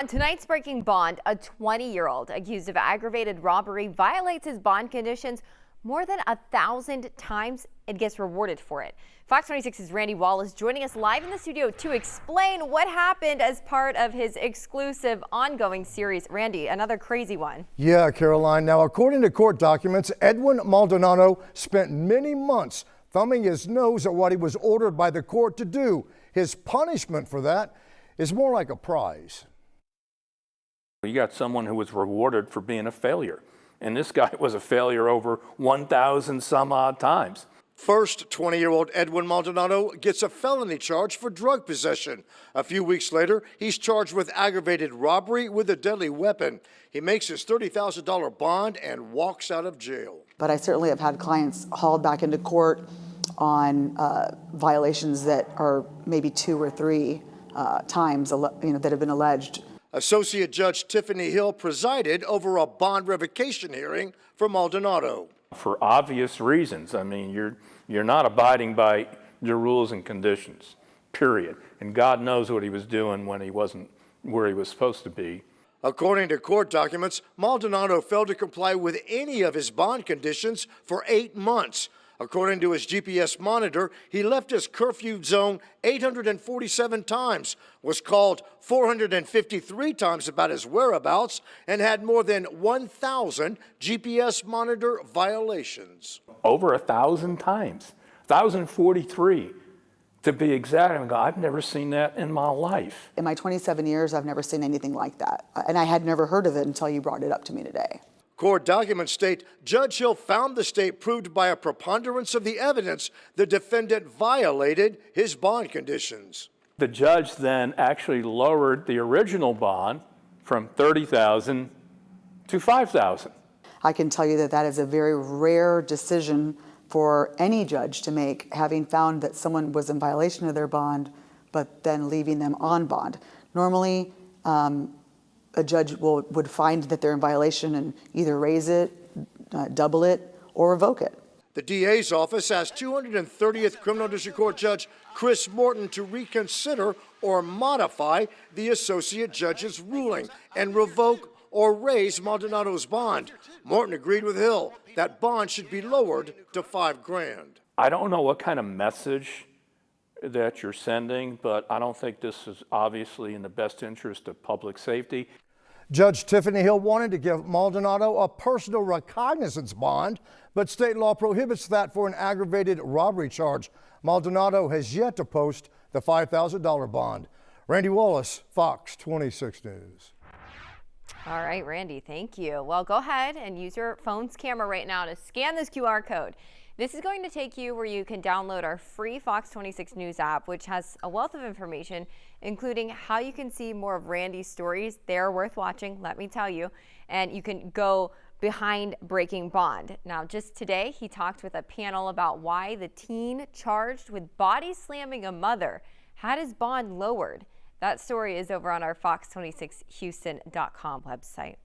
Tonight's breaking bond, a 20-year-old accused of aggravated robbery violates his bond conditions more than 1,000 times and gets rewarded for it. Fox 26's Randy Wallace joining us live in the studio to explain what happened as part of his exclusive ongoing series. Randy, another crazy one. Yeah, Caroline. Now, according to court documents, Edwin Maldonado spent many months thumbing his nose at what he was ordered by the court to do. His punishment for that is more like a prize. You got someone who was rewarded for being a failure, and this guy was a failure over 1,000 some odd times. First, 20-year-old Edwin Maldonado gets a felony charge for drug possession. A few weeks later, he's charged with aggravated robbery with a deadly weapon. He makes his $30,000 bond and walks out of jail. But I certainly have had clients hauled back into court on violations that are maybe 2 or 3 times that have been alleged. Associate Judge Tiffany Hill presided over a bond revocation hearing for Maldonado. For obvious reasons. I mean, you're not abiding by your rules and conditions, period. And God knows what he was doing when he wasn't where he was supposed to be. According to court documents, Maldonado failed to comply with any of his bond conditions for 8 months. According to his GPS monitor, he left his curfew zone 847 times, was called 453 times about his whereabouts, and had more than 1,000 GPS monitor violations. Over 1,000 times, 1,043 to be exact. I've never seen that in my life. In my 27 years, I've never seen anything like that. And I had never heard of it until you brought it up to me today. Court documents state Judge Hill found the state proved by a preponderance of the evidence the defendant violated his bond conditions. The judge then actually lowered the original bond from $30,000 to $5,000. I can tell you that that is a very rare decision for any judge to make, having found that someone was in violation of their bond, but then leaving them on bond. Normally, a judge would find that they're in violation and either raise it, double it, or revoke it. The DA's office asked 230th Criminal District Court Judge Chris Morton to reconsider or modify the associate judge's ruling and revoke or raise Maldonado's bond. Morton agreed with Hill that bond should be lowered to $5 grand. I don't know what kind of message that you're sending, but I don't think this is obviously in the best interest of public safety. Judge Tiffany Hill wanted to give Maldonado a personal recognizance bond, but state law prohibits that for an aggravated robbery charge. Maldonado has yet to post the $5,000 bond. Randy Wallace, Fox 26 News. All right, Randy, thank you. Well, go ahead and use your phone's camera right now to scan this QR code. This is going to take you where you can download our free Fox 26 News app, which has a wealth of information, including how you can see more of Randy's stories. They're worth watching, let me tell you. And you can go behind breaking bond. Now, just today, he talked with a panel about why the teen charged with body slamming a mother had his bond lowered. That story is over on our fox26houston.com website.